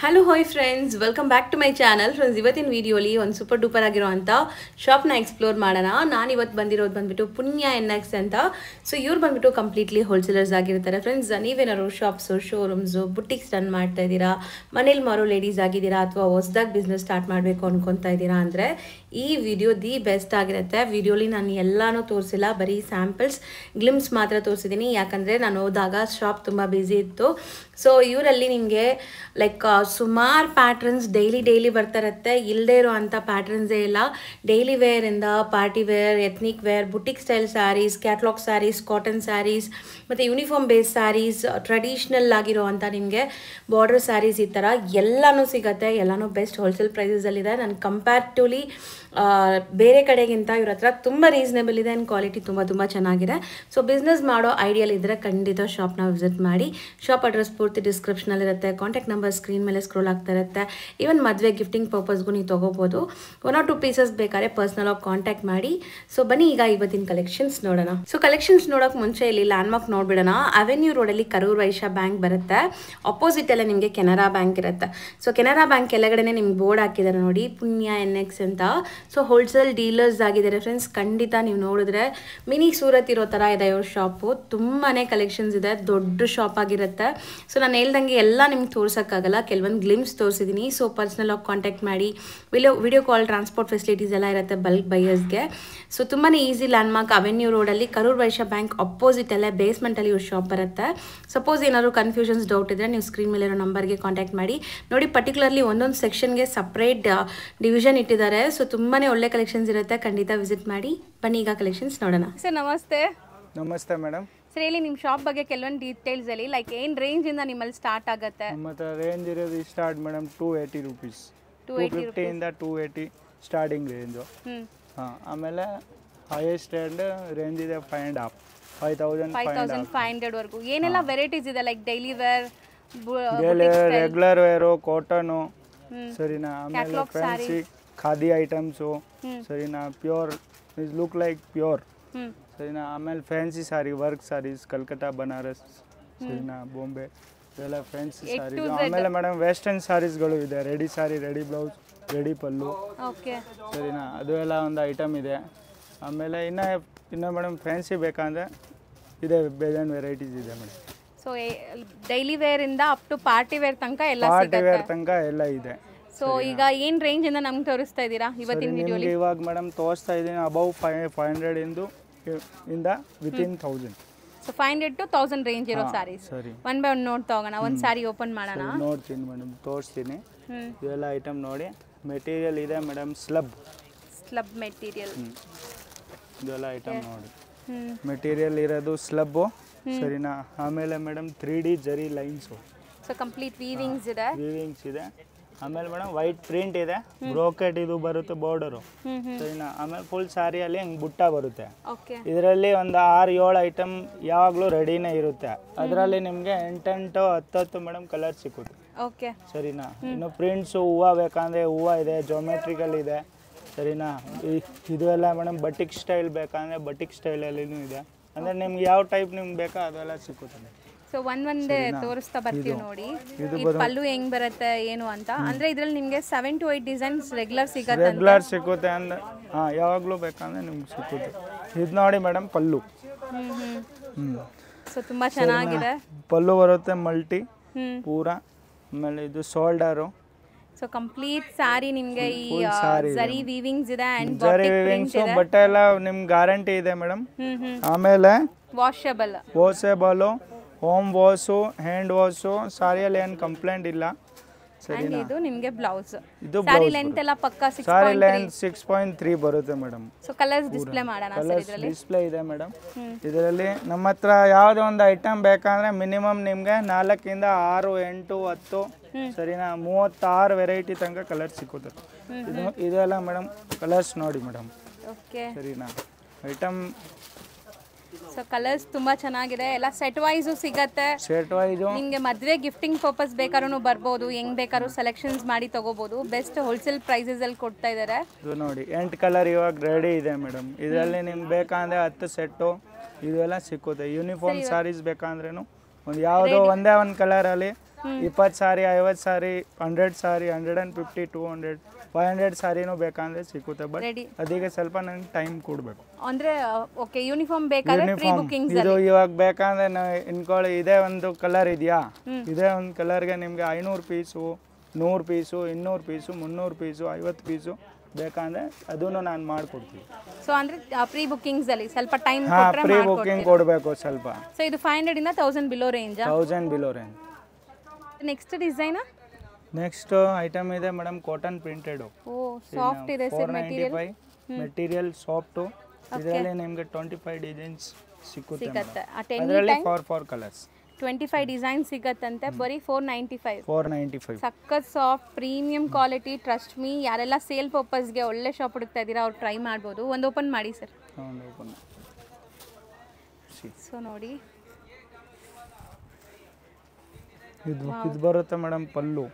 Hello hi friends, welcome back to my channel. Friends, ಇವತ್ತಿನ ವಿಡಿಯೋಲಿ ಒಂದು ಸೂಪರ್ ಡೂಪರ್ ಆಗಿರೋಂಥ ಶಾಪ್ನ ಎಕ್ಸ್ಪ್ಲೋರ್ ಮಾಡೋಣ. ನಾನು ಇವತ್ತು ಬಂದ್ಬಿಟ್ಟು ಪುಣ್ಯ NX ಅಂತ. ಸೊ ಇವ್ರು ಬಂದ್ಬಿಟ್ಟು ಕಂಪ್ಲೀಟ್ಲಿ ಹೋಲ್ಸೇಲರ್ಸ್ ಆಗಿರ್ತಾರೆ. ಫ್ರೆಂಡ್ಸ್, ನೀವೇನಾದ್ರು ಶಾಪ್ಸು, ಶೋರೂಮ್ಸು, ಬುಟಿಕ್ಸ್ ರನ್ ಮಾಡ್ತಾ ಇದ್ದೀರಾ, ಮನೇಲಿ ಮಾರೋ ಲೇಡೀಸ್ ಆಗಿದ್ದೀರಾ, ಅಥವಾ ಹೊಸದಾಗಿ ಬಿಸ್ನೆಸ್ ಸ್ಟಾರ್ಟ್ ಮಾಡಬೇಕು ಅನ್ಕೊತಾ ಇದ್ದೀರಾ ಅಂದರೆ ಈ ವಿಡಿಯೋ ದಿ ಬೆಸ್ಟ್ ಆಗಿರುತ್ತೆ. ವಿಡಿಯೋಲಿ ನಾನು ಎಲ್ಲನೂ ತೋರಿಸಿಲ್ಲ, ಬರೀ ಸ್ಯಾಂಪಲ್ಸ್ ಗ್ಲಿಮ್ಸ್ ಮಾತ್ರ ತೋರಿಸಿದ್ದೀನಿ. ಯಾಕಂದರೆ ನಾನು ಹೋದಾಗ ಶಾಪ್ ತುಂಬ ಬ್ಯುಸಿ ಇತ್ತು. ಸೊ ಇವರಲ್ಲಿ ನಿಮಗೆ ಲೈಕ್ ಸುಮಾರು ಪ್ಯಾಟ್ರನ್ಸ್ ಡೈಲಿ ಬರ್ತಾ ಇರುತ್ತೆ. ಇಲ್ಲದೇ ಇರೋ ಅಂಥ ಪ್ಯಾಟ್ರನ್ಸೇ ಇಲ್ಲ. ಡೈಲಿ ವೇರಿಂದ party wear, ethnic wear, boutique style saris, catalogue saris, cotton saris ಮತ್ತು ಯೂನಿಫಾರ್ಮ್ ಬೇಸ್ ಸ್ಯಾರೀಸ್, ಟ್ರೆಡಿಷ್ನಲ್ ಆಗಿರೋ ಅಂಥ ನಿಮಗೆ ಬಾರ್ಡರ್ ಸ್ಯಾರೀಸ್, ಈ ಥರ ಎಲ್ಲನೂ ಸಿಗುತ್ತೆ. ಎಲ್ಲನೂ ಬೆಸ್ಟ್ ಹೋಲ್ಸೇಲ್ ಪ್ರೈಸಸಲ್ಲಿದೆ. ನಾನು ಕಂಪ್ಯಾರಿಟಿವ್ಲಿ ಬೇರೆ ಕಡೆಗಿಂತ ಇವ್ರ ಹತ್ರ ತುಂಬ ರೀಸನೇಬಲ್ ಇದೆ ಆ್ಯಂಡ್ ಕ್ವಾಲಿಟಿ ತುಂಬ ಚೆನ್ನಾಗಿದೆ. ಸೊ ಬಿಸ್ನೆಸ್ ಮಾಡೋ ಐಡಿಯಲ್ ಇದ್ದರೆ ಖಂಡಿತ ಶಾಪ್ನ ವಿಸಿಟ್ ಮಾಡಿ. ಶಾಪ್ ಅಡ್ರೆಸ್ ಪೂರ್ತಿ ಡಿಸ್ಕ್ರಿಪ್ಷನಲ್ಲಿರುತ್ತೆ. ಕಾಂಟ್ಯಾಕ್ಟ್ ನಂಬರ್ ಸ್ಕ್ರೀನ್ ಮೇಲೆ ಸ್ಕ್ರೋಲ್ ಆಗ್ತಾ ಇರುತ್ತೆ. ಈವನ್ ಮದುವೆ ಗಿಫ್ಟಿಂಗ್ ಪರ್ಪಸ್ಗೂ ನೀವು ತೊಗೋಬೋದು. 1 or 2 ಪೀಸಸ್ ಬೇಕಾದ್ರೆ ಪರ್ಸ್ನಲ್ ಆಗಿ ಕಾಂಟ್ಯಾಕ್ಟ್ ಮಾಡಿ. ಸೊ ಬನ್ನಿ ಈಗ ಇವತ್ತಿನ ಕಲೆಕ್ಷನ್ಸ್ ನೋಡೋಣ. ಸೊ ಕಲೆಕ್ಷನ್ಸ್ ನೋಡೋಕೆ ಮುಂಚೆ ಇಲ್ಲಿ ಲ್ಯಾಂಡ್ಮಾರ್ಕ್ ನೋಡ್ಬಿಡೋಣ. ಅವೆನ್ಯೂ ರೋಡಲ್ಲಿ ಕರೂರ್ ವೈಶ್ಯ ಬ್ಯಾಂಕ್ ಬರುತ್ತೆ. ಅಪೋಸಿಟ್ ಎಲ್ಲ ನಿಮಗೆ ಕೆನರಾ ಬ್ಯಾಂಕ್ ಇರುತ್ತೆ. ಸೊ ಕೆನರಾ ಬ್ಯಾಂಕ್ ಕೆಳಗಡೆನೆ ನಿಮ್ಗೆ ಬೋರ್ಡ್ ಹಾಕಿದ್ದಾರೆ ನೋಡಿ, ಪುಣ್ಯ NX ಅಂತ. ಸೊ ಹೋಲ್ಸೇಲ್ ಡೀಲರ್ಸ್ ಆಗಿದ್ದಾರೆ ಫ್ರೆಂಡ್ಸ್. ಖಂಡಿತ ನೀವು ನೋಡಿದ್ರೆ ಮಿನಿ ಸೂರತ್ ಇರೋ ಥರ ಇದೆ ಇವ್ರ ಶಾಪು. ತುಂಬಾ ಕಲೆಕ್ಷನ್ಸ್ ಇದೆ, ದೊಡ್ಡ ಶಾಪ್ ಆಗಿರುತ್ತೆ. ಸೊ ನಾನು ಹೇಳ್ದಂಗೆ ಎಲ್ಲ ನಿಮ್ಗೆ ತೋರ್ಸೋಕ್ಕಾಗಲ್ಲ, ಕೆಲವೊಂದು ಗ್ಲಿಮ್ಸ್ ತೋರಿಸಿದ್ದೀನಿ. ಸೊ ಪರ್ಸ್ನಲ್ ಆಗಿ ಕಾಂಟ್ಯಾಕ್ಟ್ ಮಾಡಿ. ವಿಡಿಯೋ ಕಾಲ್, ಟ್ರಾನ್ಸ್ಪೋರ್ಟ್ ಫೆಸಿಲಿಟೀಸ್ ಎಲ್ಲ ಇರುತ್ತೆ ಬಲ್ಕ್ ಬೈಯರ್ಸ್ಗೆ. ಸೊ ತುಂಬಾ ಈಸಿ. ಲ್ಯಾಂಡ್ಮಾರ್ಕ್ ಅವೆನ್ಯೂ ರೋಡಲ್ಲಿ ಕರೂರ್ ವೈಶ್ಯ ಬ್ಯಾಂಕ್ ಅಪೋಸಿಟ್ ಅಲ್ಲೇ ಬೇಸ್ಮೆಂಟಲ್ಲಿ ಇವ್ರ ಶಾಪ್ ಬರುತ್ತೆ. ಸಪೋಸ್ ಏನಾದ್ರು ಕನ್ಫ್ಯೂಷನ್ಸ್, ಡೌಟ್ ಇದ್ದರೆ ನೀವು ಸ್ಕ್ರೀನ್ ಮೇಲೆ ಇರೋ ನಂಬರ್ಗೆ ಕಾಂಟ್ಯಾಕ್ಟ್ ಮಾಡಿ. ನೋಡಿ, ಪರ್ಟಿಕ್ಯುಲರ್ಲಿ ಒಂದೊಂದು ಸೆಕ್ಷನ್ಗೆ ಸಪ್ರೇಟ್ ಡಿವಿಷನ್ ಇಟ್ಟಿದ್ದಾರೆ. ಸೊ ತುಂಬಾ ಒಳ್ಳೆ ಕಲೆಕ್ಷನ್ಸ್ ಇರುತ್ತೆ, ಖಂಡಿತ ವಿಸಿಟ್ ಮಾಡಿ. ಬನ್ನಿ ಈಗ ಕಲೆಕ್ಷನ್ಸ್ ನೋಡೋಣ. ಸರ್ ನಮಸ್ತೆ. ನಮಸ್ತೆ ಮೇಡಮ್. ಸರ್ ಹೇಳಿ, ನಿಮ್ಮ ಶಾಪ್ ಬಗ್ಗೆ ಕೆಲವೊಂದು ಡೀಟೇಲ್ಸ್ ಹೇಳಿ. ಲೈಕ್ ಏನು ರೇಂಜಿಂದ ನಿಮ್ಮಲ್ಲಿ ಸ್ಟಾರ್ಟ್ ಆಗುತ್ತೆ? ನಮ್ಮ ಹತ್ರ ರೇಂಜ್ ಇರೋದು ಸ್ಟಾರ್ಟ್ ಮೇಡಮ್ 280 ರೂಪೀಸ್, 250 ಇಂದ 280 ಸ್ಟಾರ್ಟಿಂಗ್ ರೇಂಜು. ಆಮೇಲೆ ಹೈಯೆಸ್ಟ್ ರೇಂಜ್ ಇದೆ 5,500 ವರೆಗೂ. ಏನೆಲ್ಲ ವೆರೈಟೀಸ್ ಇದೆ? Like daily wear, regular wear, cotton, ಸರಿನಾ, ಆಮೇಲೆ ಫ್ಯಾನ್ಸಿ ಖಾದಿ ಐಟಮ್ಸು, ಸರಿನಾ, ಪ್ಯೂರ್ ಲುಕ್ ಲೈಕ್ ಪ್ಯೂರ್, ಸರಿನಾ. ಆಮೇಲೆ ಫ್ಯಾನ್ಸಿ ಸಾರಿ, ವರ್ಕ್ ಸಾರೀಸ್, ಕಲ್ಕತ್ತಾ, ಬನಾರಸ್, ಸರಿನಾ, ಬಾಂಬೆ, ಇದೆಲ್ಲ ಫ್ಯಾನ್ಸಿ ಸಾರೀಸ್. ಆಮೇಲೆ ಮೇಡಮ್ ವೆಸ್ಟರ್ನ್ ಸಾರೀಸ್ಗಳು ಇದೆ, ರೆಡಿ ಸಾರಿ, ರೆಡಿ ಬ್ಲೌಸ್, ರೆಡಿ ಪಲ್ಲು, ಸರಿನಾ, ಅದು ಎಲ್ಲ ಒಂದು ಐಟಮ್ ಇದೆ. ಆಮೇಲೆ ಇನ್ನು ಮೇಡಮ್ ಫ್ಯಾನ್ಸಿ ಬೇಕಂದರೆ ಇದೆ, ಬೇಜಾನ್ ವೆರೈಟೀಸ್ ಇದೆ ಮೇಡಮ್. ಸೊ ಡೈಲಿ ವೇರ್ ಇಂದ ಅಪ್ ಟು ಪಾರ್ಟಿ ವೇರ್ ತನಕ ಎಲ್ಲ ಪಾರ್ಟಿ ವೇರ್ ತನಕ ಎಲ್ಲ ಇದೆ. ಸೊ ಈಗ ಏನು ರೇಂಜ್ ಇಂದ ನಮ್ಗೆ ತೋರಿಸ್ತಾ ಇದ್ದೀರಾ ಇವತ್ತಿನ ವಿಡಿಯೋಲಿ? ಇವಾಗ ಮೇಡಮ್ ತೋರಿಸ್ತಾ ಇದ್ದೀನಿ ಅಬೌವ್ 500 ಇಂದ ವಿತಿನ್ 1000. ಸೊ 500 to 1000 ರೇಂಜ್ ಇರೋ ಸ್ಯಾರೀಸ್. ಒನ್ ಬೈ ಒನ್ ನೋಡ್ತಾ ಹೋಗೋಣ. ಒಂದು ಸ್ಯಾರಿ ಓಪನ್ ಮಾಡೋಣ. ನೋಡ್ತೀನಿ ಮೇಡಮ್, ತೋರಿಸ್ತೀನಿ. ಇದೆಲ್ಲ ಐಟಮ್ ನೋಡಿ. ಮೆಟೀರಿಯಲ್ ಇದೆ ಮೇಡಮ್, ಸ್ಲಬ್ ಮೆಟೀರಿಯಲ್. ಇದೆಲ್ಲ ಐಟಮ್ ನೋಡಿ, ಮೆಟೀರಿಯಲ್ ಇರೋದು ಸ್ಲಬ್ಬು, ಸರಿನಾ. ಆಮೇಲೆ ಮೇಡಮ್ 3D ಜರಿ ಲೈನ್ಸು. ಸೊ ಕಂಪ್ಲೀಟ್ ವೀವಿಂಗ್ಸ್ ಇದೆ. ಆಮೇಲೆ ಮೇಡಮ್ ವೈಟ್ ಪ್ರಿಂಟ್ ಇದೆ, ಬ್ರೋಕೆಟ್ ಇದು ಬರುತ್ತೆ ಬಾರ್ಡರು, ಸರಿನಾ. ಆಮೇಲೆ ಫುಲ್ ಸ್ಯಾರಿಯಲ್ಲಿ ಹಿಂಗೆ ಬುಟ್ಟ ಬರುತ್ತೆ. ಇದರಲ್ಲಿ ಒಂದು 6-7 ಐಟಮ್ ಯಾವಾಗಲೂ ರೆಡಿನೇ ಇರುತ್ತೆ. ಅದರಲ್ಲಿ ನಿಮಗೆ 8-10 ಮೇಡಮ್ ಕಲರ್ ಸಿಕ್ಕುತ್ತೆ, ಸರಿನಾ. ಇನ್ನು ಪ್ರಿಂಟ್ಸು, ಹೂವು ಬೇಕಂದರೆ ಹೂವು ಇದೆ, ಜೋಮೆಟ್ರಿಕಲ್ ಇದೆ, ಸರಿನಾ. ಇದು ಎಲ್ಲ ಮೇಡಮ್ ಬಟಿಕ್ ಸ್ಟೈಲ್ ಬೇಕಂದರೆ ಬಟಿಕ್ ಸ್ಟೈಲಲ್ಲಿನೂ ಇದೆ. ಅಂದರೆ ನಿಮ್ಗೆ ಯಾವ ಟೈಪ್ ನಿಮ್ಗೆ ಬೇಕೋ ಅದೆಲ್ಲ ಸಿಕ್ಕುತ್ತೆ. ಸೊ ಒಂದೇ ತೋರಿಸ್ತಾ ಬರ್ತೀವಿ ನೋಡಿ. ಪಲ್ಲು ಹೆಂಗ್ ಬರುತ್ತೆ ಏನು ಅಂತ. ಅಂದ್ರೆ ಇದ್ರಲ್ಲಿ ನಿಮ್ಗೆ 7 to 8 ಡಿಸೈನ್ಸ್ ರೆಗ್ಯುಲರ್ ಸಿಗುತ್ತೆ ಅಂದ್ರೆ ಯಾವಾಗಲೂ ಬೇಕಂದ್ರೆ ನಿಮ್ಗೆ ಸಿಕ್ಕುತ್ತೆ. ಇದು ನೋಡಿ ಮೇಡಮ್, ಪಲ್ಲು. ಸೊ ತುಂಬಾ ಚೆನ್ನಾಗಿದೆ. ಪಲ್ಲು ಬರುತ್ತೆ ಮಲ್ಟಿ ಪೂರ. ಆಮೇಲೆ ಇದು ಶೋಲ್ಡರು. ಸೊ ಕಂಪ್ಲೀಟ್ ಸಾರಿ ನಿಮ್ಗೆ ಈ ಜರಿ ವೀವಿಂಗ್ಸ್ ಇದೆ ಅಂಡ್ ಜರಿ ವೀವಿಂಗ್ಸ್. ಬಟ್ಟೆ ಎಲ್ಲ ನಿಮ್ಗೆ ಗ್ಯಾರಂಟಿ ಇದೆ ಮೇಡಮ್. ಆಮೇಲೆ washable, home wash, hand wash, ಸಾರಿಯಲ್ಲಿ ಏನು ಕಂಪ್ಲೇಂಟ್ ಇಲ್ಲ, ಸರಿನಾ. ಇದು ನಿಮಗೆ ಬ್ಲೌಸ್. ಇದು ಸಾರಿ ಲೆಂತ್ ಎಲ್ಲ ಪಕ್ಕಾ 6.3. ಸಾರಿ ಲೆಂತ್ 6.3 ಬರುತ್ತೆ ಮೇಡಮ್. ಸೊ ಕಲರ್ಸ್ ಡಿಸ್ಪ್ಲೇ ಮಾಡೋಣ. ಕಲರ್ಸ್ ಡಿಸ್ಪ್ಲೇ ಇದೆ ಮೇಡಮ್. ಇದರಲ್ಲಿ ನಮ್ಮ ಹತ್ರ ಯಾವುದೋ ಒಂದು ಐಟಮ್ ಬೇಕಂದ್ರೆ ಮಿನಿಮಮ್ ನಿಮಗೆ 4 ಇಂದ 6, 8, 10, ಸರಿನಾ, 36 ವೆರೈಟಿ ತನಕ ಕಲರ್ ಸಿಕ್ಕುತ್ತೆ. ಇದೆಲ್ಲ ಮೇಡಮ್ ಕಲರ್ಸ್ ನೋಡಿ ಮೇಡಮ್, ಸರಿನಾ. ಐಟಮ್ ಸೊ ಕಲರ್ಸ್ ತುಂಬಾ ಚೆನ್ನಾಗಿದೆ. ಎಲ್ಲ ಸೆಟ್ ವೈಸ್ ಸಿಗತ್ತೆ. ನಿಮಗೆ ಮದುವೆ ಗಿಫ್ಟಿಂಗ್ ಪರ್ಪಸ್ ಬೇಕಾದ್ರೂ ಬರ್ಬೋದು, ಹೆಂಗ್ ಬೇಕಾದ್ರೂ ಸೆಲೆಕ್ಷನ್ಸ್ ಮಾಡಿ ತಗೋಬಹುದು. ಬೆಸ್ಟ್ ಹೋಲ್ಸೇಲ್ ಪ್ರೈಸಸ್ ಅಲ್ಲಿ ಕೊಡ್ತಾ ಇದ್ದಾರೆ. ಇದು ನೋಡಿ 8 ಕಲರ್ ಇವಾಗ ರೆಡಿ ಇದೆ ಮೇಡಮ್. ಇದರಲ್ಲಿ ನಿಮ್ಗೆ ಬೇಕಂದ್ರೆ 10 ಸೆಟ್ಟು ಇದೆಲ್ಲ ಸಿಕ್ಕುತ್ತೆ. ಯೂನಿಫಾರ್ಮ್ ಸಾರೀಸ್ ಬೇಕಂದ್ರೂ ಒಂದು ಯಾವುದೋ ಒಂದೇ ಒಂದು ಕಲರಲ್ಲಿ 20 ಸಾರಿ 50 ಸಾರಿ 100 ಸಾರಿ 150 200 500 ಸಾರಿನೂ ಬೇಕಂದ್ರೆ ಸಿಕ್ಕುತ್ತೆ ಬಟ್ ರೆಡಿ ಅದಕ್ಕೆ ಸ್ವಲ್ಪ ನಂಗೆ ಟೈಮ್ ಕೊಡಬೇಕು ಅಂದ್ರೆ ಓಕೆ ಯೂನಿಫಾರ್ಮ್ ಬೇಕಾದ್ರೆ ಪ್ರೀ ಬುಕಿಂಗ್ಸ್ ಇದು ಇವಾಗ ಬೇಕಂದ್ರೆ ಇನ್ಕೊಳ್ಳಿ ಇದೇ ಒಂದು ಕಲರ್ ಇದೆಯಾ ಇದೇ ಒಂದು ಕಲರ್ಗೆ ನಿಮಗೆ 500 piece 100 piece 200 piece 300 piece 50 piece ಬೇಕಂದ್ರೆ ಅದನ್ನು ನಾನು ಮಾಡ್ಕೊಡ್ತೀನಿ ಸೊ ಅಂದ್ರೆ ಪ್ರೀ ಬುಕಿಂಗ್ಸ್ ಅಲ್ಲಿ ಸ್ವಲ್ಪ ಟೈಮ್ ಹಾಂ ಕೊಟ್ರೆ ಪ್ರೀ ಬುಕಿಂಗ್ ಕೊಡಬೇಕು ಸ್ವಲ್ಪ ಸೊ ಇದು 500 ಇಂದ 1000 below range 1000 below range next design next item ಇದೆ ಮೇಡಮ್ ಕಾಟನ್ ಪ್ರಿಂಟೆಡ್ ಓ ಸಾಫ್ಟ್ ಇದೆ ಸರ್ ಮೆಟೀರಿಯಲ್ ಮೆಟೀರಿಯಲ್ ಸಾಫ್ಟ್ ಇದರಲ್ಲಿ ನಿಮಗೆ 25 ಡಿಸೈನ್ಸ್ ಸಿಕ್ಕುತ್ತೆ ಸಿಗುತ್ತೆ ಅಟ್ ಅದರಲ್ಲಿ 4 ಕಲರ್ಸ್ 25 ಡಿಸೈನ್ ಸಿಗತ್ತಂತೆ ಬರೀ 495 ಸಖತ್ soft premium quality trust me ಯಾರೆಲ್ಲ ಸೇಲ್ ಪರ್ಪಸ್ಗೆ ಒಳ್ಳೆ ಶಾಪ್ ಹುಡುಕ್ತಾ ಇದ್ದೀರಾ ಅವ್ರು ಟ್ರೈ ಮಾಡ್ಬೋದು ಒಂದು ಓಪನ್ ಮಾಡಿ ಸರ್ ಸೊ ನೋಡಿ ಇದು ಬರುತ್ತೆ ಮೇಡಮ್ ಪಲ್ಲು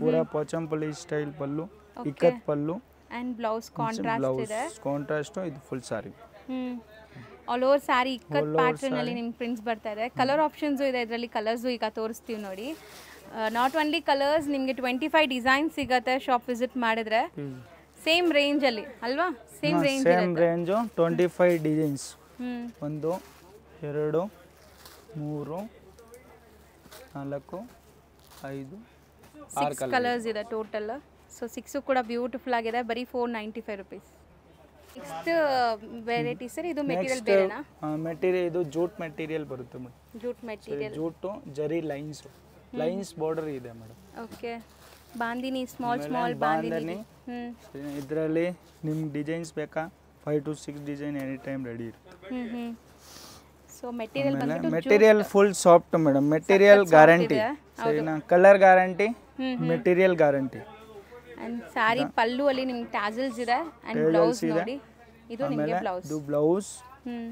ಪೂರಾ Pochampally style pallu ikat pallu and blouse contrast ಇದೆ ಕಾಂಟ್ರಾಸ್ಟ್ ಇದು full sari all over sari ikat pattern ಅಲ್ಲಿ ನಿಮ್ಗೆ ಪ್ರಿಂಟ್ಸ್ ಬರ್ತಾ ಇದೆ ಕಲರ್ ಆಪ್ಷನ್ಸ್ ಇದೆ ಇದರಲ್ಲಿ ಕಲರ್ಸ್ ಈಗ ತೋರಿಸ್ತೀವಿ ನೋಡಿ ನಾಟ್ ಓನ್ಲಿ ಕಲರ್ಸ್ ನಿಮಗೆ 25 ಡಿಸೈನ್ ಸಿಗತ್ತೆ ಶಾಪ್ ವಿಸಿಟ್ ಮಾಡಿದ್ರೆ ಸೇಮ್ ರೇಂಜ್ ಅಲ್ಲಿ ಅಲ್ವಾ ಸೇಮ್ ರೇಂಜ್ 25 ಡಿಸೈನ್ಸ್ 1 2 3 4 5 6 ಕಲರ್ಸ್ ಇದೆ ಟೋಟಲ್ ಸೊ 6 ಕೂಡ ಬ್ಯೂಟಿಫುಲ್ ಆಗಿದೆ ಬರೀ 495 ರೂಪೀಸ್ ನೆಕ್ಸ್ಟ್ ವೆರೈಟಿ ಸರ್ ಇದು ಮೆಟೀರಿಯಲ್ ಬೇರೆನಾ ಮೆಟೀರಿಯಲ್ ಇದು ಜೂಟ್ ಮೆಟೀರಿಯಲ್ ಬರುತ್ತೆ ಮೇಡಮ್ ಜೂಟ್ ಮೆಟೀರಿಯಲ್ ಜೂಟು ಜರಿ ಲೈನ್ಸ್ ಬಾರ್ಡರ್ ಇದೆ madam okay bandhani small bandhani ಇದರಲ್ಲಿ ನಿಮ್ಗೆ ಡಿಸೈನ್ಸ್ ಬೇಕಾ 5 to 6 design any time ready ಇರುತ್ತೆ ಸೊ ಮೆಟೀರಿಯಲ್ ಬಂದ್ಬಿಟ್ಟು material full soft madam material guarantee ಸರಿನಾ colour guarantee material guarantee and sari pallu ಅಲ್ಲಿ ನಿಮಗೆ ಟ್ಯಾಸಲ್ಸ್ ಇದೆ ಅಂಡ್ ಬ್ಲೌಸ್ ನೋಡಿ ಇದು ನಿಮಗೆ ಬ್ಲೌಸ್ ಇದು ಬ್ಲೌಸ್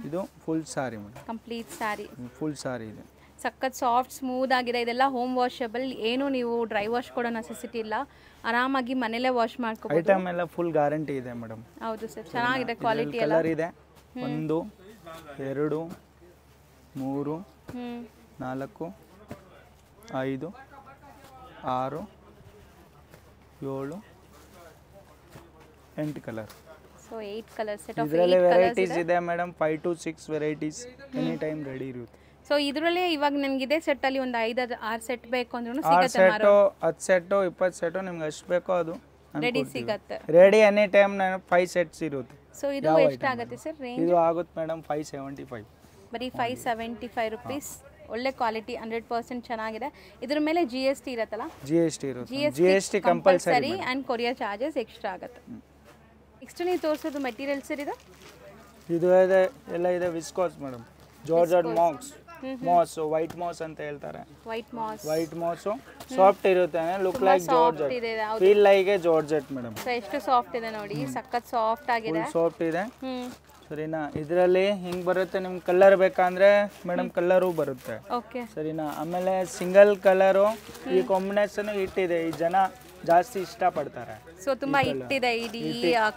ಇದು ಫುಲ್ ಸಾರಿ ಮೇಡಮ್ ಕಂಪ್ಲೀಟ್ ಸಾರಿ ಫುಲ್ ಸಾರಿ ಇದೆ ಸಖತ್ ಸಾಫ್ಟ್ ಸ್ಮೂತ್ ಆಗಿದೆ ಇದೆಲ್ಲ ಹೋಮ್ ವಾಷಬಲ್ ಏನು ನೀವು ಡ್ರೈ ವಾಶ್ ಕೊಡೋ ನೆಸೆಸಿಟಿ ಇಲ್ಲ ಆರಾಮಾಗಿ ಮನೆಯಲ್ಲೇ ವಾಶ್ ಮಾಡ್ಕೋಬಹುದು ಐಟಮ್ ಎಲ್ಲ ಫುಲ್ ಗ್ಯಾರಂಟಿ ಇದೆ ಮೇಡಮ್ ಹೌದು ಸರ್ ಚೆನ್ನಾಗಿದೆ ಕ್ವಾಲಿಟಿ ಎಲ್ಲ ಕಲರ್ ಇದೆ 1 2 3 4 5 6 7 8 colour so 8 colour set of 8 ಇದರಲ್ಲಿ ವೆರೈಟೀಸ್ ಇದೆ madam 5 to 6 varieties any time ready ಇರುತ್ತೆ ಸೊ ಇದರಲ್ಲಿ ಇವಾಗ ನನಗೆ ಇದೇ ಸೆಟ್ ಅಲ್ಲಿ ಒಂದು 5-6 ಸೆಟ್ ಬೇಕು ಅಂದ್ರೂ ಸಿಗುತ್ತೆ ಮಾರೋ 10 ಸೆಟ್ 20 ಸೆಟ್ ನಿಮಗೆ ಎಷ್ಟು ಬೇಕೋ ಅದು ರೆಡಿ ಸಿಗುತ್ತೆ ರೆಡಿ ಎನಿ ಟೈಮ್ 5 ಸೆಟ್ಸ್ ಇರುತ್ತೆ ಸೊ ಇದು ಎಷ್ಟು ಆಗುತ್ತೆ ಸರ್ ರೇಂಜ್ ಇದು ಆಗುತ್ತೆ ಮೇಡಮ್ 575 ಬರೀ 575 ರೂಪೀಸ್ ಒಳ್ಳೆ ಕ್ವಾಲಿಟಿ 100% ಚೆನ್ನಾಗಿದೆ ಇದ್ರ ಮೇಲೆ GST ಇರುತ್ತಲ್ಲ GST ಇರುತ್ತೆ GST compulsory and courier charges extra ಆಗುತ್ತೆ ನೆಕ್ಸ್ಟ್ ನೀವು ತೋರಿಸೋದು ಮೆಟೀರಿಯಲ್ ಸರ್ ಇದು ಇದೆ ಎಲ್ಲ ಇದೆ viscose madam georgette moss white moss ಅಂತ ಹೇಳ್ತಾರೆ ವೈಟ್ ಮಾಸ್ ಸಾಫ್ಟ್ ಇರುತ್ತೆ look like georgette feel like georgette madam ಎಷ್ಟು ಸಾಫ್ಟ್ ಇದೆ ನೋಡಿ ಸಖತ್ ಸಾಫ್ಟ್ ಆಗಿದೆ ಸಾಫ್ಟ್ ಇದೆ ಸರಿನಾ ಇದರಲ್ಲಿ ಹಿಂಗ್ ಬರುತ್ತೆ ನಿಮ್ಗೆ ಕಲರ್ ಬೇಕಂದ್ರೆ ಮೇಡಮ್ ಕಲರು ಬರುತ್ತೆ ಸರಿನಾ ಆಮೇಲೆ ಸಿಂಗಲ್ ಕಲರು ಈ ಕಾಂಬಿನೇಷನ್ ಇಟ್ಟಿದೆ ಈ ಜನ ಜಾಸ್ತಿ ಇಷ್ಟಪಡ್ತಾರೆ ಸೊ ತುಂಬಾ ಇಟ್ಟಿದೆ ಇಡೀ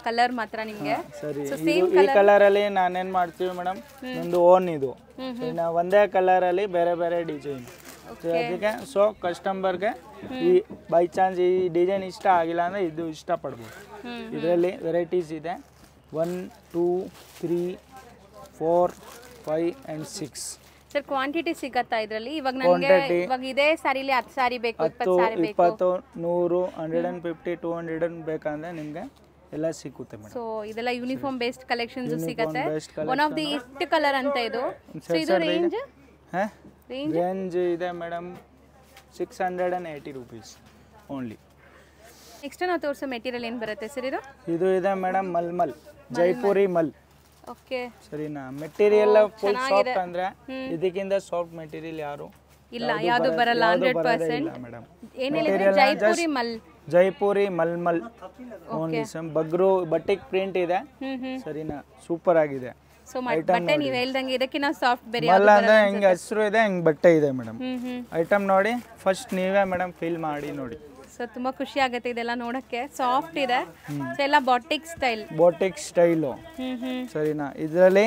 ಕಲರ್ ಮಾತ್ರ ನಿಮಗೆ ಸರಿ ಈ ಕಲರ್ ಅಲ್ಲಿ ನಾನೇನ್ ಮಾಡ್ತೀವಿ ಮೇಡಮ್ ಒಂದು ಓನ್ ಇದು ಒಂದೇ ಕಲರ್ ಅಲ್ಲಿ ಬೇರೆ ಬೇರೆ ಡಿಸೈನ್ ಅದಕ್ಕೆ ಸೊ ಕಸ್ಟಮರ್ಗೆ ಈ ಬೈ ಚಾನ್ಸ್ ಈ ಡಿಸೈನ್ ಇಷ್ಟ ಆಗಿಲ್ಲ ಅಂದ್ರೆ ಇದು ಇಷ್ಟ ಪಡ್ಬೋದು ಇದರಲ್ಲಿ ವೆರೈಟೀಸ್ ಇದೆ 1 2 3 4 5 and 6 ಸರ್ ಕ್ವಾಂಟಿಟಿ ಸಿಗತ್ತಾ ಇದರಲ್ಲಿ ಇವಾಗ ನನಗೆ ಇವಾಗ ಇದೇ ಸಾರಿಲಿ 10 ಸಾರಿ ಬೇಕು 20 ಸಾರಿ ಬೇಕು 20 100 150 200 ಬೇಕಂದ್ರೆ ನಿಮಗೆ ಎಲ್ಲ ಸಿಗುತ್ತೆ ಮೇಡಂ ಸೊ ಇದೆಲ್ಲ ಯೂನಿಫಾರ್ಮ್ ಬೇಸ್ಡ್ ಕಲೆಕ್ಷನ್ಸ್ ಸಿಗುತ್ತೆ one of the it colour ಅಂತ ಇದು ಸೊ ಇದು ರೇಂಜ್ ಇದೆ ಮೇಡಂ 680 ರೂಪೀಸ್ ಓನ್ಲಿ ನೆಕ್ಸ್ಟ್ ನಾವು ತೋರಿಸೋ ಮೆಟೀರಿಯಲ್ ಏನು ಬರುತ್ತೆ ಸರ್ ಇದು ಇದೆ ಮೇಡಮ್ ಮಲ್ಮಲ್ ಜೈಪುರಿ ಮಲ್ ಓಕೆ ಸರಿನಾ ಮೆಟೀರಿಯಲ್ ಫುಲ್ ಸಾಫ್ಟ್ ಅಂದ್ರೆ ಇದಕ್ಕಿಂತ ಸಾಫ್ಟ್ ಮೆಟೀರಿಯಲ್ ಯಾರು ಇಲ್ಲ ಯಾವುದು ಬರಲ್ಲ 100% ಮೇಡಮ್ ಏನಿದೆ Jaipuri malmal only some Bagru batik print ಇದೆ ಸರಿನಾ ಸೂಪರ್ ಆಗಿದೆ ಸೊ ಬಟ್ಟೆ ನೀವು ಹೇಳ್ದಂಗೆ ಇದಕ್ಕಿಂತ ಸಾಫ್ಟ್ ಬೇರೆ ಮಲ್ಲ ಅಂದ್ರೆ ಹಿಂಗೆ ಹಸಿರು ಇದೆ ಹಿಂಗೆ ಬಟ್ಟೆ ಇದೆ ಮೇಡಮ್ ಐಟಮ್ ನೋಡಿ ಫಸ್ಟ್ ನೀವೇ ಮೇಡಮ್ ಫೀಲ್ ಮಾಡಿ ನೋಡಿ ಸೊ ತುಂಬಾ ಖುಷಿ ಆಗುತ್ತೆ ಇದೆಲ್ಲ ನೋಡಕ್ಕೆ ಸಾಫ್ಟ್ ಇದೆ ಸೊ ಎಲ್ಲ ಬಾಟಿಕ್ ಸ್ಟೈಲು ಸರಿನಾ ಇದರಲ್ಲಿ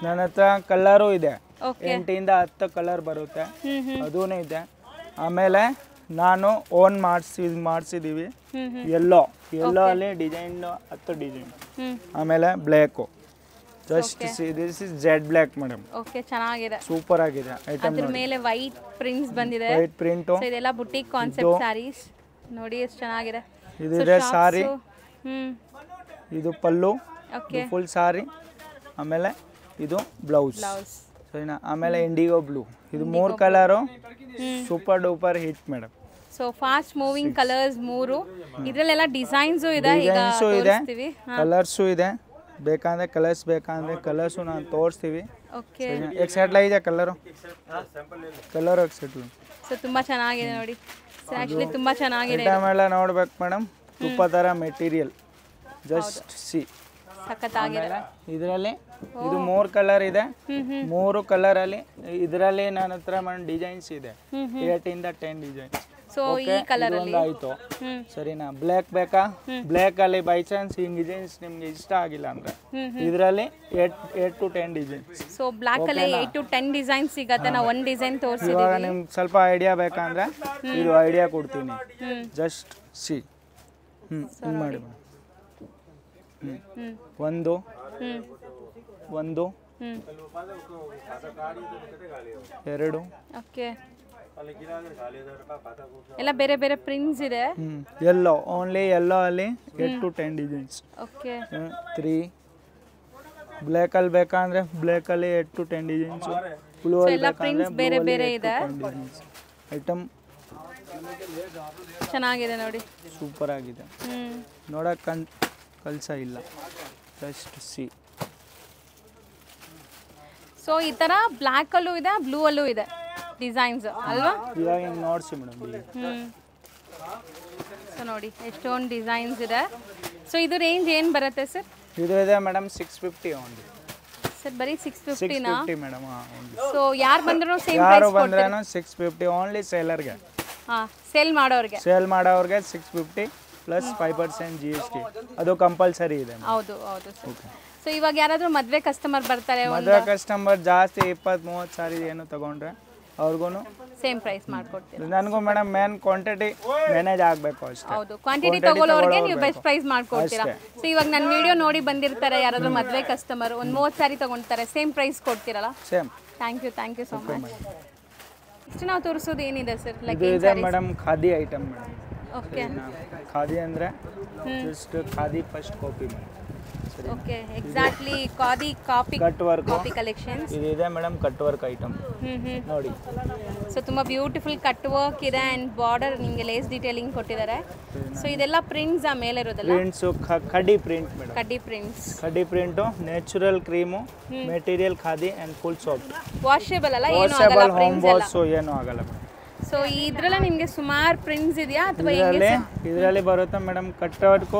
ನನ್ನ ಹತ್ರ ಕಲರು ಇದೆ 8 ಇಂದ 10 ಕಲರ್ ಬರುತ್ತೆ ಅದೂನೇ ಇದೆ ಆಮೇಲೆ ನಾನು ಓನ್ ಮಾಡಿಸಿದ್ದೀವಿ. ಎಲ್ಲೋ ಅಲ್ಲಿ ಡಿಸೈನ್ 10 ಡಿಸೈನ್. ಆಮೇಲೆ black just this is Z black madam. Okay, ಚೆನ್ನಾಗಿದೆ, ಸೂಪರ್ ಆಗಿದೆ ಐಟಮ್. ಅದ್ರ ಮೇಲೆ ವೈಟ್ ಪ್ರಿಂಟ್ಸ್ ಬಂದಿದೆ. White print. ಇದೆಲ್ಲ ಬುಟಿಕ್ ಕಾನ್ಸೆಪ್ಟ್ ಸ್ಯಾರೀಸ್ ನೋಡಿ ಎಷ್ಟು ಚೆನ್ನಾಗಿದೆ. ಇದಿದೆ ಸಾರಿ, ಇದು ಪಲ್ಲು, ಫುಲ್ ಸಾರಿ. ಆಮೇಲೆ ಇದು ಬ್ಲೌಸ್ ಸರಿನಾ. ಆಮೇಲೆ ಇಂಡಿಗೋ ಬ್ಲೂ. ಇದು 3 colour super duper hit madam. So fast moving colours 3. ಇದರಲ್ಲೆಲ್ಲ ಡಿಸೈನ್ಸು ಇದೆ, ಈಗ ತೋರಿಸ್ತೀವಿ. ಕಲರ್ಸು ಇದೆ, ಬೇಕಂದ್ರೆ ಕಲರ್ಸು ನಾನು ತೋರಿಸ್ತೀವಿ. ಓಕೆ, एक सेट ಇದೆ ಕಲರ್ एक सेट. ಸೊ ತುಂಬಾ ಚೆನ್ನಾಗಿದೆ ನೋಡಿ. ಸೊ ಆಕ್ಚುಲಿ ತುಂಬಾ ಚೆನ್ನಾಗಿದೆ. ಐಟಮ್ ಎಲ್ಲ ನೋಡ್ಬೇಕು ಮೇಡಮ್. ಸೂಪರ್ ತರ ಮೆಟೀರಿಯಲ್, ಜಸ್ಟ್ ಸಿ ಸಖತ್ತಾಗಿದೆ. ಇದರಲ್ಲಿ ಇದು 3 ಕಲರ್ ಇದೆ. 3 ಕಲರ್ ಅಲ್ಲಿ ಇದರಲ್ಲಿ ನನ್ನ ಹತ್ರ ಡಿಸೈನ್ಸ್ ಇದೆ 8 ಇಂದ 10 ಡಿಸೈನ್ಸ್. ಸೊ ಈ ಕಲರ್ ಅಲ್ಲಿ ಆಯ್ತು ಸರಿನಾ. ಬ್ಲ್ಯಾಕ್ ಬೇಕಾ? ಬ್ಲ್ಯಾಕ್ ಅಲ್ಲಿ ಬೈ ಚಾನ್ಸ್ ಈ ಡಿಸೈನ್ಸ್ ನಿಮ್ಗೆ ಇಷ್ಟ ಆಗಿಲ್ಲ ಅಂದ್ರೆ ಇದರಲ್ಲಿ 8 to 10 ಡಿಸೈನ್ಸ್. ಸೊ ಬ್ಲ್ಯಾಕ್ ಅಲ್ಲಿ 8 to 10 ಡಿಸೈನ್ಸ್ ಸಿಗುತ್ತೆ. ನಾವು ಒಂದು ಡಿಸೈನ್ ತೋರಿಸಿದ್ದೀವಿ. ಇವಾಗ ನಿಮ್ಗೆ ಸ್ವಲ್ಪ ಐಡಿಯಾ ಬೇಕಂದ್ರೆ ಇದು ಐಡಿಯಾ ಕೊಡ್ತೀನಿ. ಜಸ್ಟ್ ಸಿ ಹಿಂಗೆ ಮಾಡಿ ಒಂದು ಎರಡು. ಓಕೆ, ಎಲ್ಲ ಬೇರೆ ಬೇರೆ ಪ್ರಿಂಟ್ಸ್ ಇದೆ. ಎಲ್ಲೋ ಓನ್ಲಿ ಎಲ್ಲೋ ಅಲ್ಲಿ 8 to 10 ಡಿಸೈನ್ಸ್. ಓಕೆ, 3 ಬ್ಲ್ಯಾಕ್ ಅಲ್ಲಿ ಬೇಕಂದ್ರೆ ಬ್ಲ್ಯಾಕ್ ಅಲ್ಲಿ 8 to 10 ಡಿಸೈನ್ಸ್. ಬ್ಲೂ ಅಲ್ಲಿ ಎಲ್ಲ ಪ್ರಿಂಟ್ಸ್ ಬೇರೆ ಬೇರೆ ಇದೆ. ಐಟಮ್ ಚೆನ್ನಾಗಿದೆ ನೋಡಿ, ಸೂಪರ್ ಆಗಿದೆ. ನೋಡಕ್ ಕಲ್ಸ ಇಲ್ಲ, ಜಸ್ಟ್ ಸಿ. ಸೊ ಈ ತರ ಬ್ಲ್ಯಾಕ್ ಅಲ್ಲೂ ಇದೆ, ಬ್ಲೂ ಅಲ್ಲೂ ಇದೆ ಡಿಸೈನ್ಸ್ ಅಲ್ವಾ? ಇವಾಗ ಹಿಂಗೆ ನೋಡ್ಸಿ ಮೇಡಮ್. ಸೊ ನೋಡಿ ಎಷ್ಟೊಂದು ಡಿಸೈನ್ಸ್ ಇದೆ. ಸೊ ಇದು ರೇಂಜ್ ಏನು ಬರುತ್ತೆ ಸರ್? ಇದು ಇದೆ ಮೇಡಮ್ 650 ಓನ್ಲಿ. ಸರ್ ಬರೀ 650 ನಾ? 650 ಮೇಡಮ್. ಸೊ ಯಾರು ಬಂದ್ರು ಸೇಮ್ ಪ್ರೈಸ್ ಕೊಡ್ತೀರಾ? ಬಂದ್ರೇನು 650 ಓನ್ಲಿ. ಸೇಲರ್ಗೆ, ಸೇಲ್ ಮಾಡೋರಿಗೆ 650 ಪ್ಲಸ್ 5% GST ಅದು ಕಂಪಲ್ಸರಿ ಇದೆ. ಹೌದು ಹೌದು ಸರ್. ಸೊ ಇವಾಗ ಯಾರಾದರೂ ಮದುವೆ ಕಸ್ಟಮರ್ ಬರ್ತಾರೆ, ಮದುವೆ ಕಸ್ಟಮರ್ ಜಾಸ್ತಿ 20-30 ಸಾರಿ ಏನು ತಗೊಂಡ್ರೆ ಅವ್ರಿಗೂ ಸೇಮ್ ಪ್ರೈಸ್ ಮಾಡ್ಕೊಡ್ತೀವಿ. ನನಗೂ ಮೇಡಮ್ ಮೇನ್ ಕ್ವಾಂಟಿಟಿ ಮ್ಯಾನೇಜ್ ಆಗಬೇಕು ಅಷ್ಟೇ. ಹೌದು, ಕ್ವಾಂಟಿಟಿ ತಗೊಳ್ಳೋರಿಗೆ ನೀವು ಬೆಸ್ಟ್ ಪ್ರೈಸ್ ಮಾಡ್ಕೊಡ್ತೀರಾ. ಸೊ ಇವಾಗ ನನ್ನ ವಿಡಿಯೋ ನೋಡಿ ಬಂದಿರ್ತಾರೆ ಯಾರಾದರೂ ಮದುವೆ ಕಸ್ಟಮರ್, ಒಂದು 30 ಸಾರಿ ತಗೊಂಡ್ತಾರೆ, ಸೇಮ್ ಪ್ರೈಸ್ ಕೊಡ್ತೀರಲ್ಲ? Same. Thank you so much. ಇಷ್ಟು ನಾವು ತೋರಿಸೋದು ಏನಿದೆ ಸರ್? ಲೈಕ್ ಇದೆ madam khadi item madam. Okay, khadi ಅಂದರೆ just khadi first copy. Okay, exactly khadi copy cut work copy collections ಇದೆ ಮೇಡಮ್. ಕಟ್ ವರ್ಕ್ ಐಟಮ್ ನೋಡಿ. ಸೊ ತುಂಬ ಬ್ಯೂಟಿಫುಲ್ ಕಟ್ ವರ್ಕ್ ಇದೆ ಆ್ಯಂಡ್ ಬಾರ್ಡರ್ ನಿಮಗೆ ಲೇಸ್ ಡೀಟೇಲಿಂಗ್ ಕೊಟ್ಟಿದ್ದಾರೆ. ಸೊ ಇದೆಲ್ಲ ಪ್ರಿಂಟ್ಸ್ ಆ ಮೇಲೆ ಇರೋದಲ್ಲ? ಪ್ರಿಂಟ್ಸು ಕಡ್ಡಿ ಪ್ರಿಂಟ್ ಮೇಡಮ್. ಕಡ್ಡಿ ಪ್ರಿಂಟ್ಸ್. ಕಡ್ಡಿ print, natural cream, material khadi and full soft. Washable ಅಲ್ಲ, ಏನು ಆಗಲ್ಲ, ಹೋಮ್ ವಾಶ್ ಏನೂ ಆಗಲ್ಲ ಮೇಡಮ್. ಸೊ ಇದ್ರಲ್ಲ ನಿಮಗೆ ಸುಮಾರು ಪ್ರಿಂಟ್ಸ್ ಇದೆಯಾ ಅಥವಾ ಇದರಲ್ಲಿ ಬರುತ್ತೆ madam? Cut work,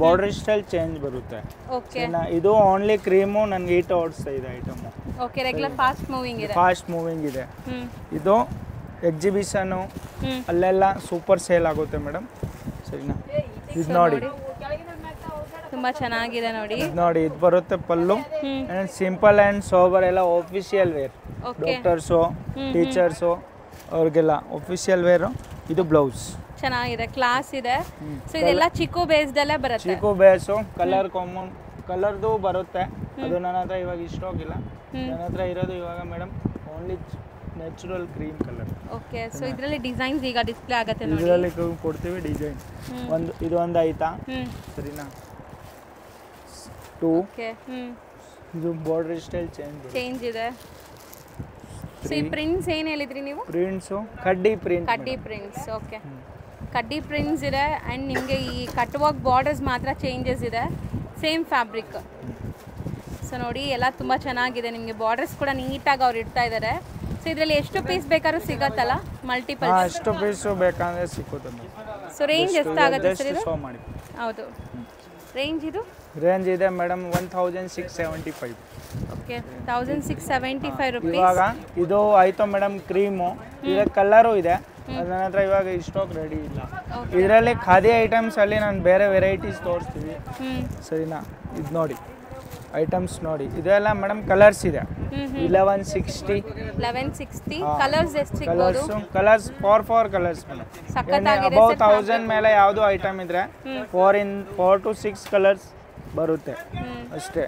border style change ಬರುತ್ತೆ. ಓಕೆ, ಇದು ಓನ್ಲಿ ಕ್ರೀಮು ನನಗೆ ಈಟ ಓಡಿಸ್ತಾ ಇದೆ item. Okay, regular fast moving ಇದೆ. ಫಾಸ್ಟ್ ಮೂವಿಂಗ್ ಇದೆ. ಇದು ಎಕ್ಸಿಬಿಷನ್ನು ಅಲ್ಲೆಲ್ಲ ಸೂಪರ್ ಸೇಲ್ ಆಗುತ್ತೆ ಮೇಡಮ್. ಸರಿನಾ? ಇದು ನೋಡಿ, ತುಂಬಾ ಚೆನ್ನಾಗಿದೆ ನೋಡಿ. ನೋಡಿ ಇದು ಬರುತ್ತೆ ಪಲ್ಲು. ಆ್ಯಂಡ್ ಸಿಂಪಲ್ ಆ್ಯಂಡ್ ಸೋಬರ್ ಎಲ್ಲ ಆಫೀಷಿಯಲ್ ವೇರ್. ಡಾಕ್ಟರ್ಸು, ಟೀಚರ್ಸು ಅವ್ರಿಗೆಲ್ಲ ಆಫೀಷಿಯಲ್ ವೇರು. ಇದು ಬ್ಲೌಸ್ ಚೆನ್ನಾಗಿದೆ, ಕ್ಲಾಸ್ ಇದೆ. ಸೊ ಇದೆಲ್ಲ ಚಿಕ್ಕು ಬೇಸ್ದಲ್ಲೇ ಬರುತ್ತೆ. ಚಿಕ್ಕು ಬೇಸು, ಕಲರ್ ಕಾಮನ್ ಕಲರ್ದು ಬರುತ್ತೆ. ಅದು ನನ್ನ ಹತ್ರ ಇವಾಗ ಇಷ್ಟ ಹೋಗಿಲ್ಲ. ನನ್ನ ಹತ್ರ ಇರೋದು ಇವಾಗ madam only natural cream colour. Okay, so ಇದರಲ್ಲಿ ಡಿಸೈನ್ಸ್ ಈಗ ಡಿಸ್ಪ್ಲೇ ಆಗುತ್ತೆ ನೋಡಿ. ಇದರಲ್ಲಿ ಕೊಡ್ತೀವಿ ಡಿಸೈನ್. ಇದು ಒಂದು ಆಯ್ತಾ? ಸರಿನಾ? 2. ಓಕೆ, ಇದು ಬಾರ್ಡರ್ ಸ್ಟೈಲ್ ಚೇಂಜ್ ಇದೆ. ಸೊ ಈ ಪ್ರಿಂಟ್ಸ್ ಏನು ಹೇಳಿದ್ರಿ ನೀವು? ಪ್ರಿಂಟ್ಸು ಕಡ್ಡಿ ಪ್ರಿಂಟ್ಸ್. ಓಕೆ, ಕಡ್ಡಿ ಪ್ರಿಂಟ್ಸ್ ಇದೆ ಆ್ಯಂಡ್ ನಿಮಗೆ ಈ ಕಟ್ ವರ್ಕ್ ಬಾರ್ಡರ್ಸ್ ಮಾತ್ರ ಚೇಂಜಸ್ ಇದೆ, ಸೇಮ್ ಫ್ಯಾಬ್ರಿಕ್. ಸೊ ನೋಡಿ ಎಲ್ಲ ತುಂಬ ಚೆನ್ನಾಗಿದೆ. ನಿಮಗೆ ಬಾರ್ಡರ್ಸ್ ಕೂಡ ನೀಟಾಗಿ ಅವ್ರು ಇಡ್ತಾ ಇದ್ದಾರೆ. ಸೊ ಇದರಲ್ಲಿ ಎಷ್ಟು ಪೀಸ್ ಬೇಕಾದ್ರೂ ಸಿಗತ್ತಲ್ಲ? ಮಲ್ಟಿಪಲ್ ಎಷ್ಟು ಪೀಸು ಬೇಕಂದ್ರೆ ಸಿಕ್ಕುತ್ತೆ. ಸೊ ರೇಂಜ್ ಎಷ್ಟಾಗುತ್ತೆ ಸರ್ ಇದು? ಹೌದು, ರೇಂಜ್ ಇದೆ ಮೇಡಮ್ 1675. Okay, 1675 rupees. ಇವಾಗ ಇದು ಆಯ್ತು ಮೇಡಮ್ ಕ್ರೀಮು. ಈಗ ಕಲರು ಇದೆ, ನನ್ನ ಹತ್ರ ಇವಾಗ ಸ್ಟಾಕ್ ರೆಡಿ ಇಲ್ಲ. ಇದರಲ್ಲಿ ಖಾದಿ ಐಟಮ್ಸ್ ಅಲ್ಲಿ ನಾನು ಬೇರೆ ವೆರೈಟೀಸ್ ತೋರಿಸ್ತೀವಿ. ಸರಿನಾ? ಇದು ನೋಡಿ ಐಟಮ್ಸ್ ನೋಡಿ ಇದೆಲ್ಲ ಮೇಡಮ್ ಕಲರ್ಸ್ ಇದೆ 1160 ಕಲರ್ಸ್ ಎಷ್ಟು ಸಿಗ್ಬೋದು ಕಲರ್ಸ್ ಫಾರ್ ಕಲರ್ಸ್ ಮೇಡಮ್ ಸಖತ್ತಾಗಿದೆ ಅಬೌವ್ 1000 ಮೇಲೆ ಯಾವುದು ಐಟಮ್ ಇದ್ರೆ 4 to 6 ಕಲರ್ಸ್ ಬರುತ್ತೆ ಅಷ್ಟೇ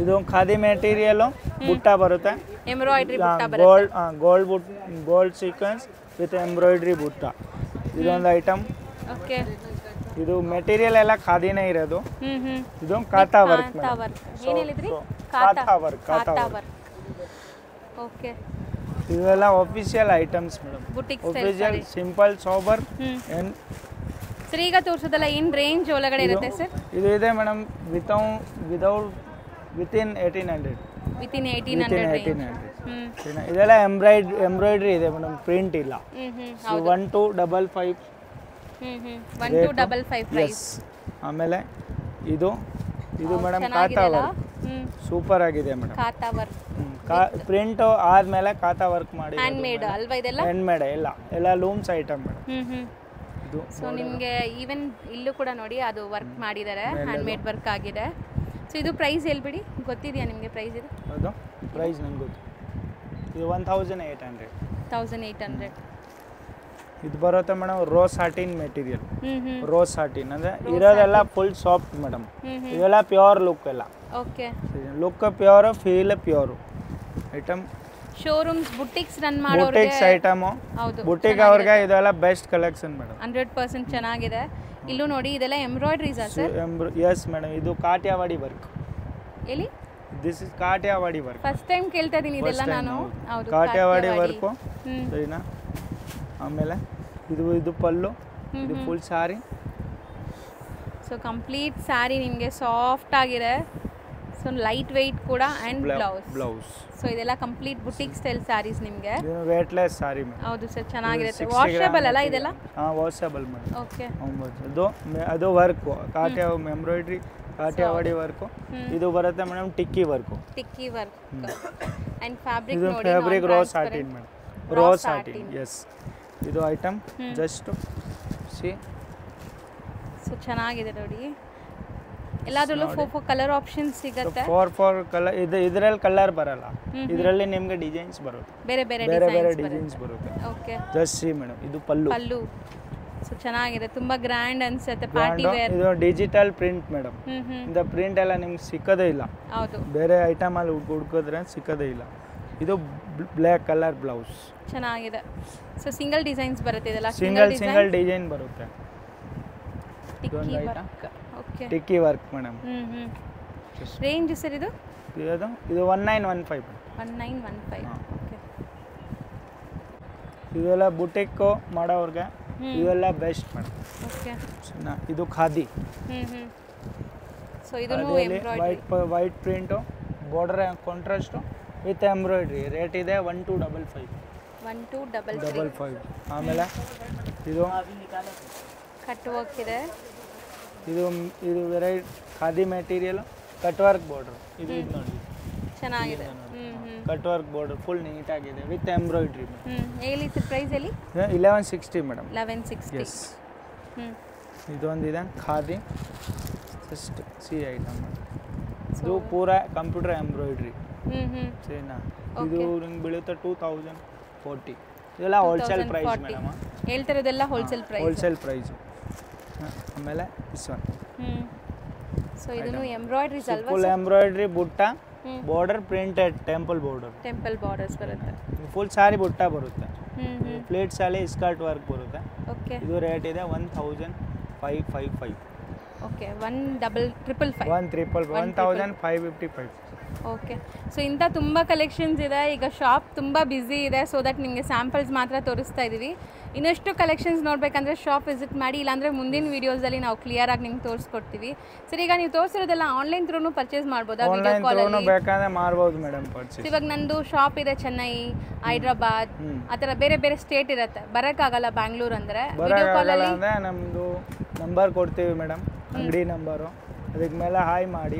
ಇದು ಖಾದಿ ಮೆಟೀರಿಯಲ್ ಬುಟ್ಟ ಬರುತ್ತೆ ಎಂಬ್ರಾಯ್ಡ್ರಿ ಬುಟ್ಟ ಬರುತ್ತೆ ಗೋಲ್ಡ್ ಸೀಕ್ವೆನ್ಸ್ ವಿತ್ ಎಂಬ್ರಾಯ್ಡ್ರಿ ಬುಟ್ಟ ಇದೊಂದು ಐಟಮ್ ಓಕೆ ಇದು ಮೆಟೀರಿಯಲ್ ಎಲ್ಲ ಖಾದಿನೇ ಇರೋದು ಇದು ಕಾಟಾ ವರ್ಕ್ ಏನು ಹೇಳಿದ್ರಿ ಕಾಟಾ ವರ್ಕ್ ಓಕೆ ಇವೆಲ್ಲ official items madam boutique official simple sober and sir ಈಗ ತೋರಿಸೋದಲ್ಲ ಏನು ರೇಂಜ್ ಒಳಗಡೆ ಇರುತ್ತೆ ಸರ್ ಇದು ಇದೆ ಮೇಡಮ್ ವಿತಿನ್ 1800 ವಿತಿನ್ 1800 ಇದೆಲ್ಲ ಎಂಬ್ರಾಯ್ಡ್ರಿ ಇದೆ ಮೇಡಮ್ ಪ್ರಿಂಟ್ ಇಲ್ಲ 1255 1255 ಪ್ರೈಸ್ ಆಮೇಲೆ ಇದು ಮೇಡಮ್ ಕಾಟಾ ವರ್ಕ್ ಸೂಪರ್ ಆಗಿದೆ ಮೇಡಮ್ ಕಾಟಾ ವರ್ಕ್ ಪ್ರಿಂಟ್ ಆದ್ಮೇಲೆ ಕಾಟಾ ವರ್ಕ್ ಮಾಡಿ ಹ್ಯಾಂಡ್ ಮೇಡ್ ಅಲ್ವಾ ಇದೆಲ್ಲ ಹ್ಯಾಂಡ್ ಮೇಡ್ ಎಲ್ಲ ಲೂಮ್ಸ್ ಐಟಮ್ ಮೇಡಮ್ ಇದು ಸೊ ನಿಮಗೆ ಈವನ್ ಇಲ್ಲೂ ಕೂಡ ನೋಡಿ ಅದು ವರ್ಕ್ ಮಾಡಿದ್ದಾರೆ ಹ್ಯಾಂಡ್ ಮೇಡ್ ವರ್ಕ್ ಆಗಿದೆ ಸೊ ಇದು ಪ್ರೈಸ್ ಹೇಳ್ಬಿಡಿ ಗೊತ್ತಿದೆಯಾ ನಿಮಗೆ ಪ್ರೈಸ್ ಇದು ಹೌದು ಪ್ರೈಸ್ ನಂಗೆ ಗೊತ್ತು ಇದು 1800 ಇದು ಬರುತ್ತೆ madam rose satin material rose satin ಅಂದ್ರೆ ಇರೋದೆಲ್ಲ ಫುಲ್ ಸಾಫ್ಟ್ ಮೇಡಮ್ ಇದೆಲ್ಲ ಪ್ಯೂರ್ ಲುಕ್ ಎಲ್ಲ okay look pure feel pure item showrooms boutiques run ಮಾಡೋರಿಗೆ ಬುಟಿಕ್ಸ್ ಐಟಮ್ ಹೌದು ಬುಟಿಕ್ ಅವರಿಗೆ ಇದೆಲ್ಲ ಬೆಸ್ಟ್ ಕಲೆಕ್ಷನ್ ಮೇಡಮ್ 100% ಚೆನ್ನಾಗಿದೆ ಇಲ್ಲೂ ನೋಡಿ ಇದೆಲ್ಲ ಎಂಬ್ರಾಯ್ಡ್ರೀಸ್ ಸರ್ ಎಸ್ ಮೇಡಮ್ ಇದು ಕಾಠಿಯಾವಾಡಿ ವರ್ಕ್ ಎಲ್ಲಿ this is Kathiawadi work first time ಕೇಳ್ತಾ ಇದೀನಿ ಇದೆಲ್ಲ ನಾನು ಹೌದು ಕಾಠಿಯಾವಾಡಿ ವರ್ಕ್ ಸರಿನಾ ಆಮೇಲೆ ಇದು ಪಲ್ಲು ಇದು full sari so complete sari ನಿಮಗೆ ಸಾಫ್ಟ್ ಆಗಿದೆ ಸೊ ಲೈಟ್ ವೆಯ್ಟ್ ಕೂಡ ಅಂಡ್ ಬ್ಲೌಸ್ ಸೊ ಇದೆಲ್ಲ ಕಂಪ್ಲೀಟ್ ಬುಟಿಕ್ ಸ್ಟೈಲ್ ಸಾರೀಸ್ ನಿಮಗೆ ಇದು ವೇಟ್ಲೆಸ್ ಸಾರಿ ಮೇಡಮ್ ಹೌದು ಸರ್ ಚೆನ್ನಾಗಿರುತ್ತೆ ವಾಷಬಲ್ ಅಲ್ಲ ಇದೆಲ್ಲ ವಾಷಬಲ್ ಮೇಡಮ್ ಓಕೆ ಅದು ವರ್ಕ್ ಎಂಬ್ರಾಯ್ಡ್ರಿ ಕಾಠಿಯಾವಾಡಿ ವರ್ಕ್ ಇದು ಬರುತ್ತೆ madam tikki work and fabric ಇದು ನೋಡಿ fabric raw satin madam raw satin yes ಇದು ಐಟಮ್ ಜಸ್ಟ್ ಸಿ ಸೊ ಚೆನ್ನಾಗಿದೆ ನೋಡಿ ಎಲ್ಲಾದ್ರಲ್ಲೂ ಫೋರ್ ಕಲರ್ ಆಪ್ಷನ್ಸ್ ಸಿಗುತ್ತೆ ಫೋರ್ ಕಲರ್ ಇದರಲ್ಲಿ ಕಲರ್ ಬರಲ್ಲ ಇದರಲ್ಲಿ ನಿಮಗೆ ಡಿಸೈನ್ಸ್ ಬರುತ್ತೆ ಬೇರೆ ಡಿಸೈನ್ಸ್ ಬರುತ್ತೆ ಓಕೆ ಜಸ್ಟ್ ಸಿ ಮೇಡಮ್ ಇದು ಪಲ್ಲು ಸೊ ಚೆನ್ನಾಗಿದೆ ತುಂಬಾ ಗ್ರ್ಯಾಂಡ್ ಅನ್ಸುತ್ತೆ ಪಾರ್ಟಿ ವೇರ್ ಇದು ಡಿಜಿಟಲ್ ಪ್ರಿಂಟ್ ಮೇಡಮ್ ಇಂದ ಪ್ರಿಂಟ್ ಎಲ್ಲ ನಿಮ್ಗೆ ಸಿಕ್ಕದೇ ಇಲ್ಲ ಹೌದು ಬೇರೆ ಐಟಮ್ ಅಲ್ಲಿ ಹುಡುಕಿದ್ರೆ ಸಿಕ್ಕದೇ ಇಲ್ಲ ಇದು ಬ್ಲ್ಯಾಕ್ ಕಲರ್ ಬ್ಲೌಸ್ ಚೆನ್ನಾಗಿದೆ ಸೊ ಸಿಂಗಲ್ ಡಿಸೈನ್ಸ್ ಬರುತ್ತೆ ಇದೆಲ್ಲ ಸಿಂಗಲ್ ಡಿಸೈನ್ ಬರುತ್ತೆ ಟಿಕ್ಕಿ ವರ್ಕ್ ಮೇಡಮ್ ರೇಂಜ್ ಸರ್ ಇದು 1915 ಓಕೆ ಇದೆಲ್ಲ ಬುಟಿಕ್ ಮಾಡೋರ್ಗೆ ಇದೆಲ್ಲ ಬೆಸ್ಟ್ ಮೇಡಮ್ ಓಕೆ ಇದು ಖಾದಿ ಸೊ ಇದನ್ನು embroidery white print border contrast with embroidery rate ಇದೆ 1255 ಆಮೇಲೆ ಇದು ಕಟ್ ವರ್ಕ್ ಇದೆ ಇದು variety khadi material cut work border ಇದು ನೋಡಿ ಚೆನ್ನಾಗಿದೆ cut work border full neat ಆಗಿದೆ ವಿತ್ ಎಂಬ್ರಾಯ್ಡ್ರಿ ಹೇಳಿ ಸರ್ ಪ್ರೈಸ್ ಹೇಳಿ 1160 ಮೇಡಮ್ 1160 ಎಸ್ ಇದೊಂದಿದೆ ಖಾದಿ ಜಸ್ಟ್ ಸಿ ಐಟಮ್ ಇದು ಪೂರಾ ಕಂಪ್ಯೂಟರ್ ಎಂಬ್ರಾಯ್ಡ್ರಿ ಸರಿನಾ ಇದು ನಿಮ್ಗೆ ಬೀಳುತ್ತೆ 2040 ಇದೆಲ್ಲ ಹೋಲ್ಸೇಲ್ ಪ್ರೈಸ್ ಮೇಡಮ್ ಹೇಳ್ತಿರೋದೆಲ್ಲ ಹೋಲ್ಸೇಲ್ ಪ್ರೈಸ್ ಆಮೇಲೆ ದಿಸ್ ಒನ್ ಸೊ ಇದನ್ನು ಎಂಬ್ರಾಯ್ಡ್ರೀಸ್ ಅಲ್ವಾ full embroidery butta border printed temple borders ಬರುತ್ತೆ ಫುಲ್ ಸಾರಿ ಬುಟ್ಟ ಬರುತ್ತೆ ಪ್ಲೇಟ್ಸ್ ಅಲ್ಲಿ ಸ್ಕರ್ಟ್ ವರ್ಕ್ ಬರುತ್ತೆ ಓಕೆ ಇದು ರೇಟ್ ಇದೆ 1555 ಓಕೆ 1555 ಓಕೆ ಸೊ ಇಂಥ ತುಂಬ ಕಲೆಕ್ಷನ್ಸ್ ಇದೆ ಈಗ ಶಾಪ್ ತುಂಬ ಬ್ಯುಸಿ ಇದೆ ಸೊ ದಟ್ ನಿಮಗೆ ಸ್ಯಾಂಪಲ್ಸ್ ಮಾತ್ರ ತೋರಿಸ್ತಾ ಇದ್ದೀವಿ ಇನ್ನಷ್ಟು ಕಲೆಕ್ಷನ್ಸ್ ನೋಡಬೇಕಂದ್ರೆ ಶಾಪ್ ವಿಸಿಟ್ ಮಾಡಿ ಇಲ್ಲಾಂದರೆ ಮುಂದಿನ ವೀಡಿಯೋಸಲ್ಲಿ ನಾವು ಕ್ಲಿಯರ್ ಆಗಿ ನಿಮ್ಗೆ ತೋರಿಸ್ಕೊಡ್ತೀವಿ ಸರ್ ಈಗ ನೀವು ತೋರಿಸಿರೋದೆಲ್ಲ ಆನ್ಲೈನ್ ಥ್ರೂನು ಪರ್ಚೇಸ್ ಮಾಡ್ಬೋದಾ ವಿಡಿಯೋ ಕಾಲಲ್ಲಿ ಬೇಕಾದ್ರೆ ಮಾಡ್ಬೋದು ಮೇಡಮ್ ಪರ್ಚೇಸ್ ಇವಾಗ ನಂದು ಶಾಪ್ ಇದೆ ಚೆನ್ನೈ ಹೈದ್ರಾಬಾದ್ ಆ ಥರ ಬೇರೆ ಬೇರೆ ಸ್ಟೇಟ್ ಇರುತ್ತೆ ಬರೋಕ್ಕಾಗಲ್ಲ ಬ್ಯಾಂಗ್ಳೂರ್ ಅಂದರೆ ವಿಡಿಯೋ ಕಾಲಲ್ಲಿ ನಮ್ಮದು ನಂಬರ್ ಕೊಡ್ತೀವಿ ಮೇಡಮ್ ಅಂಗಡಿ ನಂಬರು ಅದಕ್ಕೆ ಮೇಲೆ ಹಾಯ್ ಮಾಡಿ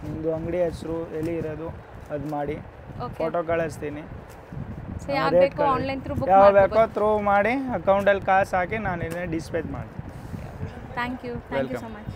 ನಿಮ್ಮದು ಅಂಗಡಿ ಹೆಸರು ಎಲ್ಲಿ ಇರೋದು ಅದು ಮಾಡಿ ಫೋಟೋ ಕಳಿಸ್ತೀನಿ ಯಾವ ಬೇಕೋ ಆನ್ಲೈನ್ ಥ್ರೂ ಬುಕ್ ಯಾವ ಬೇಕೋ ಥ್ರೂ ಮಾಡಿ ಅಕೌಂಟಲ್ಲಿ ಕಾಸು ಹಾಕಿ ನಾನು ಇದನ್ನೇ ಡಿಸ್ಪ್ಯಾಚ್ ಮಾಡ್ತೀನಿ ಥ್ಯಾಂಕ್ ಯು ಸೊ ಮಚ್